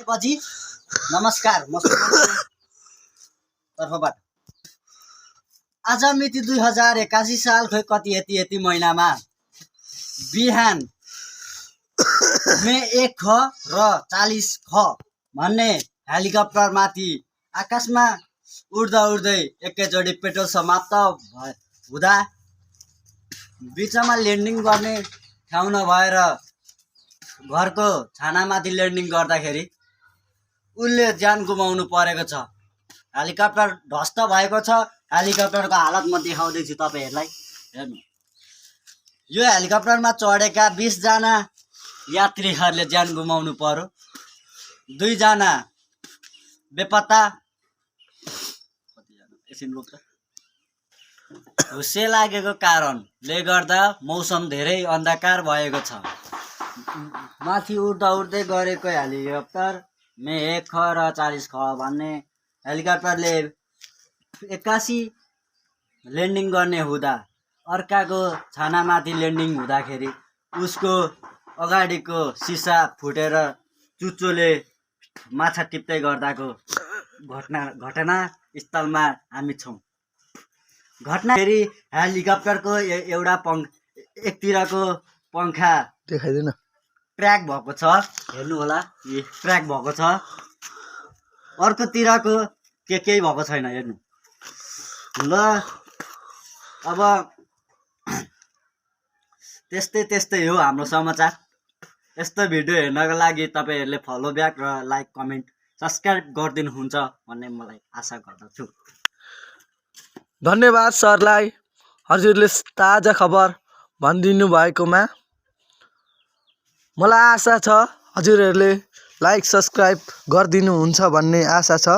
पछि नमस्कार म तर्फबाट आज मिति 2081 साल खोइ कति यति महिनामा बिहान मे 1 ख र 40 ख भन्ने हेलिकप्टर माथि आकाशमा उड्दै एकैचोटि पेट्रोल समाप्त हुँदा बिचमा ल्यान्डिङ गर्ने ठाउँ नभएर घरको छानामाथि ल्यान्डिङ गर्दाखेरि उनले ज्यान गुमाउनु परेको छ। हेलिकप्टर ध्वस्त भएको छ। हेलिकप्टरको हालत म देखाउँदैछु तपाईहरुलाई। हेर्नु, यो हेलिकप्टरमा चढेका 20 जना यात्रीहरूले ज्यान गुमाउनु पर्यो। 2 जना बेपत्ता। हुस्से लागेको कारणले गर्दा मौसम धेरै अन्धकार भएको छ। माथि उड्दै गरेको हेलिकप्टर मे 1 ख र 40 ख भन्ने हेलिकप्टरले 81 ल्यान्डिङ गर्ने हुँदा अर्काको छानामाथि ल्यान्डिङ हुँदाखेरि उसको अगाडिको सिसा फुटेर चुच्चोले माछा टिप्दै गर्दाको घटना स्थलमा हामी छौं। घटना फेरि हेलिकप्टरको एउटा एकतिरको पंखा देखाइदैन, ट्र्याक भएको छ। हेर्नु होला, यो ट्र्याक भएको छ। अर्कोतिरको केही भएको छैन। हेर्नु ल, अब त्यस्तै हो हाम्रो समाचार। यस्तो भिडियो हेर्नको लागि तपाईहरुले फलो ब्याक र लाइक कमेन्ट सब्स्क्राइब गरिदिनुहुन्छ भन्ने मलाई आशा गर्दछु। धन्यवाद सरलाई, हजुरले ताजा खबर भनिदिनु भएकोमा। मलाई आशा छ हजुरहरूले लाइक सब्स्क्राइब गरिदिनुहुन्छ भन्ने आशा छ।